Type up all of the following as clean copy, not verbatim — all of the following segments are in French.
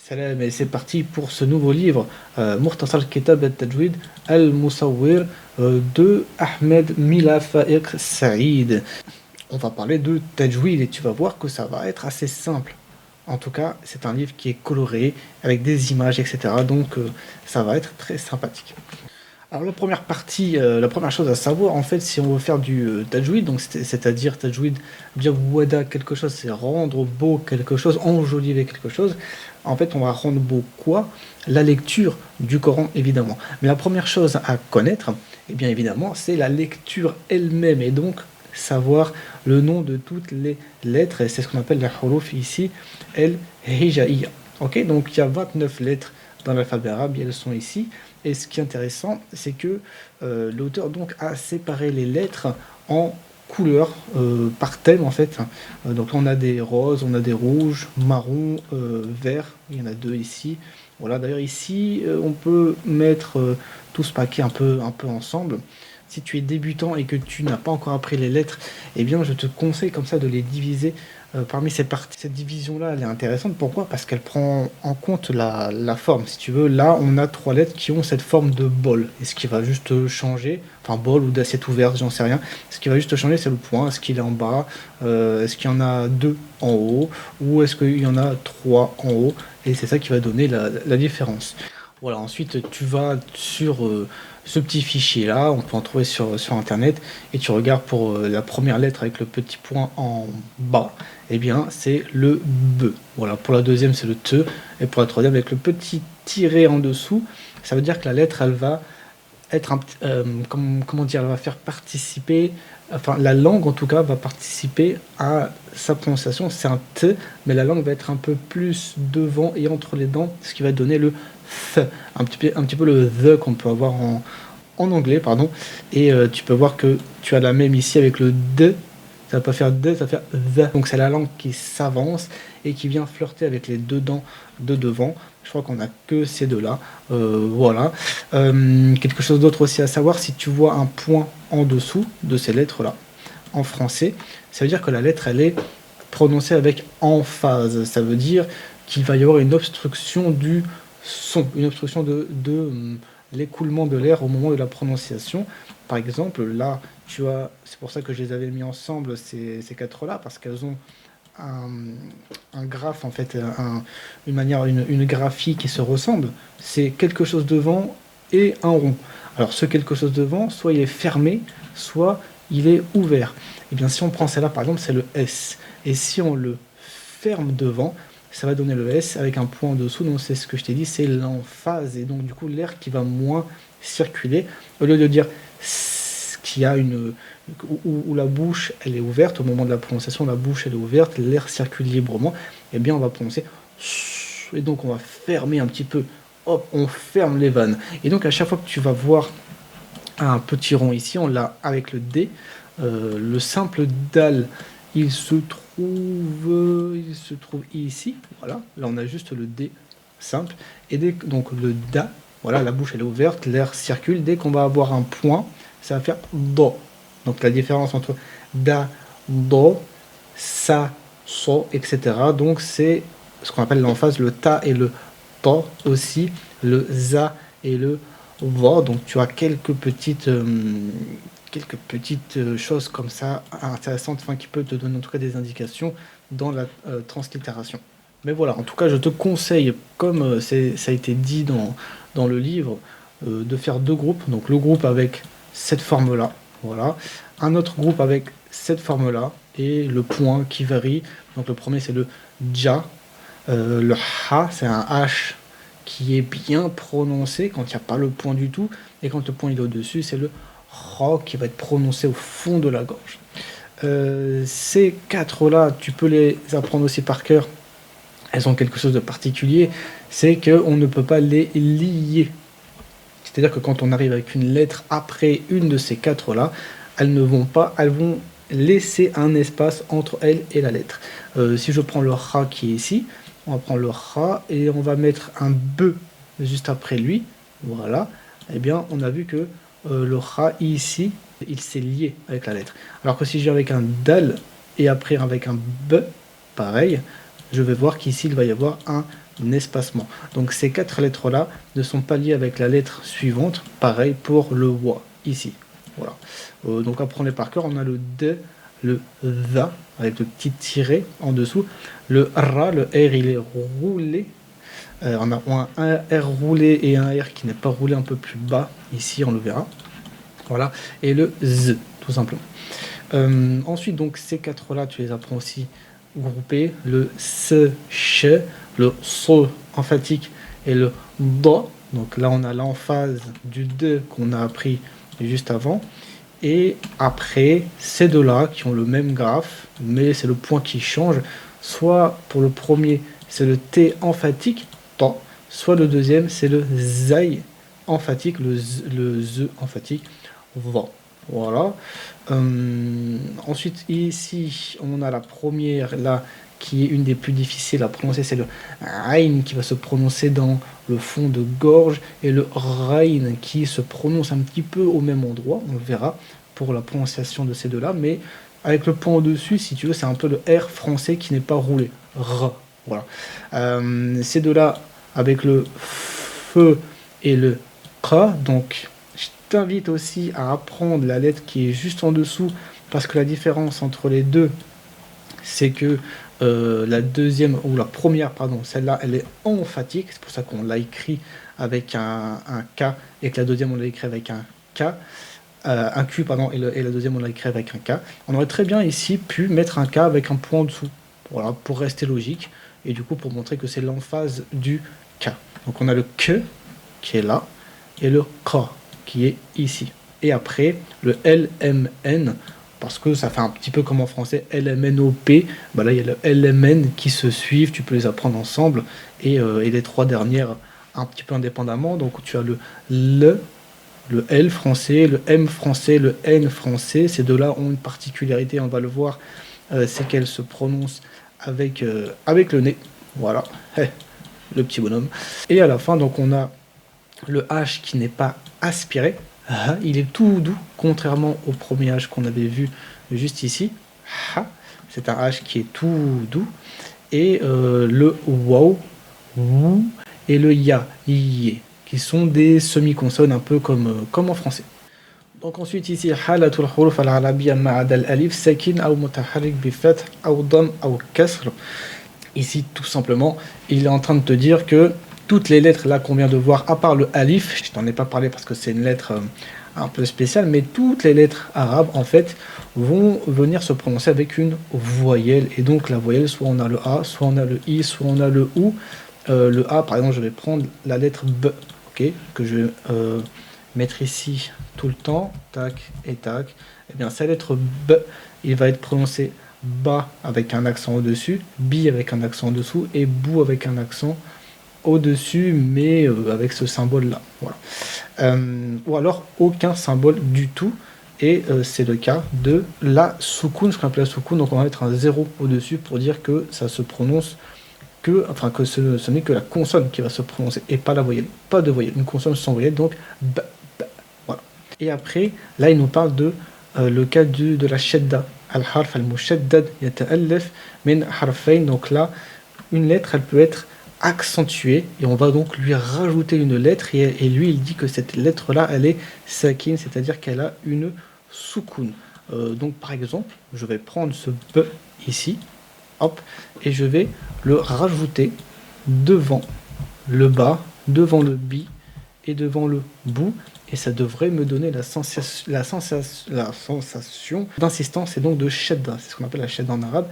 Salam et c'est parti pour ce nouveau livre, Mukhtasar Kitab al-Tajwid al-Musawwir de Ahmed Mila Faïq Saïd. On va parler de Tajwid et tu vas voir que ça va être assez simple. En tout cas, c'est un livre qui est coloré, avec des images, etc. Donc ça va être très sympathique. Alors la première partie, la première chose à savoir, en fait, si on veut faire du tajwid, donc c'est-à-dire tajwid, bien wada quelque chose, c'est rendre beau quelque chose, enjoliver quelque chose. En fait, on va rendre beau quoi? La lecture du Coran, évidemment. Mais la première chose à connaître, eh bien évidemment, c'est la lecture elle-même, et donc savoir le nom de toutes les lettres, et c'est ce qu'on appelle la huruf ici, el-hijaïya. Ok, donc il y a 29 lettres dans l'alphabet arabe, elles sont ici. Et ce qui est intéressant, c'est que l'auteur donc a séparé les lettres en couleurs par thème en fait. Donc on a des roses, on a des rouges, marron, vert. Il y en a deux ici. Voilà. D'ailleurs ici, on peut mettre tout ce paquet un peu ensemble. Si tu es débutant et que tu n'as pas encore appris les lettres, eh bien je te conseille comme ça de les diviser parmi ces parties. Cette division-là, elle est intéressante. Pourquoi? Parce qu'elle prend en compte la forme. Si tu veux, là, on a trois lettres qui ont cette forme de bol. Et ce qui va juste changer, enfin bol ou d'assiette ouverte, j'en sais rien. Ce qui va juste changer, c'est le point. Est-ce qu'il est en bas? Est-ce qu'il y en a deux en haut? Ou est-ce qu'il y en a trois en haut? Et c'est ça qui va donner la différence. Voilà, ensuite tu vas sur ce petit fichier là, on peut en trouver sur internet, et tu regardes pour la première lettre avec le petit point en bas, et eh bien c'est le B. Voilà, pour la deuxième c'est le T, et pour la troisième avec le petit tiret en dessous, ça veut dire que la lettre elle va être comment dire, elle va faire participer, enfin la langue en tout cas va participer à sa prononciation. C'est un T, mais la langue va être un peu plus devant et entre les dents, ce qui va donner le Th, un petit peu le the qu'on peut avoir en anglais, pardon. Et tu peux voir que tu as la même ici avec le D. Ça va pas faire D, ça va faire the. Donc c'est la langue qui s'avance et qui vient flirter avec les deux dents de devant. Je crois qu'on a que ces deux-là. Voilà. Quelque chose d'autre aussi à savoir, si tu vois un point en dessous de ces lettres-là, en français, ça veut dire que la lettre, elle est prononcée avec emphase. Ça veut dire qu'il va y avoir une obstruction du son, une obstruction de l'écoulement de l'air au moment de la prononciation. Par exemple, là, tu as, c'est pour ça que je les avais mis ensemble, ces quatre-là, parce qu'elles ont un graphe, en fait, une manière, une graphie qui se ressemble. C'est quelque chose devant et un rond. Alors, ce quelque chose devant, soit il est fermé, soit il est ouvert. Et bien, si on prend celle-là, par exemple, c'est le S. Et si on le ferme devant, ça va donner le S avec un point en dessous. Donc, c'est ce que je t'ai dit, c'est l'emphase. Et donc, du coup, l'air qui va moins circuler. Au lieu de dire qu'il y a où la bouche elle est ouverte, au moment de la prononciation, la bouche elle est ouverte, l'air circule librement, et bien on va prononcer, et donc on va fermer un petit peu, hop, on ferme les vannes. Et donc à chaque fois que tu vas voir un petit rond ici, on l'a avec le D, le simple dal, il se trouve ici, voilà, là on a juste le D simple, et donc le da, voilà, la bouche elle est ouverte, l'air circule, dès qu'on va avoir un point, ça va faire do. Donc la différence entre da, do, sa, so, etc. Donc c'est ce qu'on appelle l'emphase, le ta et le to aussi, le za et le va. Donc tu as quelques petites choses comme ça intéressantes, enfin qui peuvent te donner en tout cas des indications dans la translittération. Mais voilà, en tout cas je te conseille, comme ça a été dit dans le livre, de faire deux groupes. Donc le groupe avec cette forme-là, voilà. Un autre groupe avec cette forme-là et le point qui varie. Donc le premier c'est le ja, le ha c'est un H qui est bien prononcé quand il n'y a pas le point du tout, et quand le point il est au-dessus c'est le ra qui va être prononcé au fond de la gorge. Ces quatre-là, tu peux les apprendre aussi par cœur. Elles ont quelque chose de particulier, c'est qu'on ne peut pas les lier. C'est-à-dire que quand on arrive avec une lettre après une de ces quatre-là, elles vont laisser un espace entre elles et la lettre. Si je prends le ra qui est ici, on va prendre le ra et on va mettre un b juste après lui, voilà, et bien on a vu que le ra ici, il s'est lié avec la lettre. Alors que si je viens avec un dal et après avec un b, pareil, je vais voir qu'ici il va y avoir un espacement. Donc ces 4 lettres-là ne sont pas liées avec la lettre suivante. Pareil pour le wa, ici. Voilà. Donc apprenez par cœur, on a le D, le THA, avec le petit tiret en dessous. Le RA, le R, il est roulé. On a un R roulé et un R qui n'est pas roulé un peu plus bas. Ici, on le verra. Voilà. Et le Z, tout simplement. Ensuite, donc, ces 4-là, tu les apprends aussi groupés. Le S, CH, le SO emphatique et le DO. Donc là, on a l'emphase du D qu'on a appris juste avant. Et après, ces deux-là qui ont le même graphe, mais c'est le point qui change. Soit pour le premier, c'est le T emphatique, TO, soit le deuxième, c'est le ZAI emphatique, le Z emphatique, VA. Voilà. Ensuite, ici, on a la première, là, qui est une des plus difficiles à prononcer, c'est le Ain qui va se prononcer dans le fond de gorge, et le Rain qui se prononce un petit peu au même endroit, on le verra pour la prononciation de ces deux-là, mais avec le point au-dessus, si tu veux, c'est un peu le R français qui n'est pas roulé. R, voilà. Ces deux-là, avec le F et le K, donc je t'invite aussi à apprendre la lettre qui est juste en dessous, parce que la différence entre les deux, c'est que la deuxième, ou la première, pardon, celle-là, elle est emphatique, c'est pour ça qu'on l'a écrit avec un K, et que la deuxième, on l'a écrit avec un K, un Q, pardon, et la deuxième, on l'a écrit avec un K. On aurait très bien ici pu mettre un K avec un point en dessous, voilà, pour rester logique, et du coup, pour montrer que c'est l'emphase du K. Donc on a le K, qui est là, et le K, qui est ici. Et après, le LMN, parce que ça fait un petit peu comme en français, LMNOP, bah là il y a le LMN qui se suivent, tu peux les apprendre ensemble, et les trois dernières un petit peu indépendamment. Donc tu as le L français, le M français, le N français. Ces deux-là ont une particularité, on va le voir, c'est qu'elles se prononcent avec le nez. Voilà, le petit bonhomme. Et à la fin, donc on a le H qui n'est pas aspiré. Il est tout doux, contrairement au premier H qu'on avait vu juste ici. C'est un H qui est tout doux. Et le wow, et le ya, yé, qui sont des semi-consonnes un peu comme en français. Donc ensuite ici, halatul huruf al-arabiyya ma'ad al-alif sakin ou mutaharrik bi fath ou dam ou kasr. Ici, tout simplement, il est en train de te dire que toutes les lettres là qu'on vient de voir, à part le alif, je t'en ai pas parlé parce que c'est une lettre un peu spéciale, mais toutes les lettres arabes en fait vont venir se prononcer avec une voyelle. Et donc la voyelle, soit on a le A, soit on a le I, soit on a le OU. Le A, par exemple, je vais prendre la lettre B, ok, que je vais mettre ici tout le temps, tac et tac. Et bien cette lettre B, il va être prononcé Ba avec un accent au-dessus, Bi avec un accent en dessous, et Bou avec un accent au-dessus, mais avec ce symbole-là. Voilà. Ou alors aucun symbole du tout, et c'est le cas de la soukoun, ce qu'on appelle la soukoun, donc on va mettre un 0 au-dessus pour dire que ça se prononce que ce n'est que la consonne qui va se prononcer, et pas la voyelle, pas de voyelle, une consonne sans voyelle, donc B, B, voilà. Et après, là il nous parle de le cas de la shadda, al-harf al-mushaddad yata'allaf min harfayn, donc là, une lettre, elle peut être accentuée, et on va donc lui rajouter une lettre, et lui il dit que cette lettre là elle est sakin, c'est-à-dire qu'elle a une soukoun. Donc par exemple, je vais prendre ce B ici, hop, et je vais le rajouter devant le bas, devant le bi et devant le bout, et ça devrait me donner la sensation d'insistance et donc de shadda, c'est ce qu'on appelle la shadda en arabe,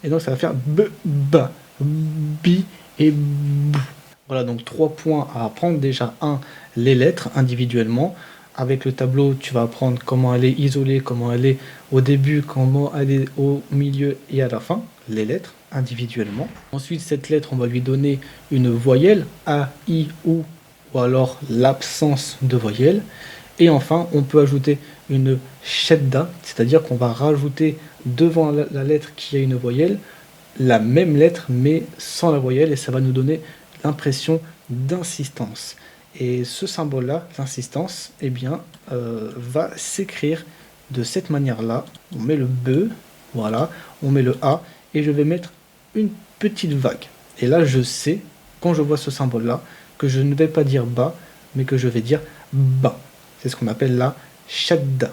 et donc ça va faire b, ba, bi et bou. Voilà, donc 3 points à apprendre. Déjà, 1, les lettres individuellement. Avec le tableau, tu vas apprendre comment elle est isolée, comment elle est au début, comment elle est au milieu et à la fin, les lettres individuellement. Ensuite, cette lettre, on va lui donner une voyelle, A, I, ou alors l'absence de voyelle. Et enfin, on peut ajouter une shadda, c'est-à-dire qu'on va rajouter devant la lettre qui a une voyelle, la même lettre mais sans la voyelle, et ça va nous donner l'impression d'insistance. Et ce symbole-là, l'insistance, eh bien, va s'écrire de cette manière-là. On met le B, voilà, on met le A, et je vais mettre une petite vague. Et là, je sais quand je vois ce symbole-là, que je ne vais pas dire ba, mais que je vais dire ba. C'est ce qu'on appelle la shadda.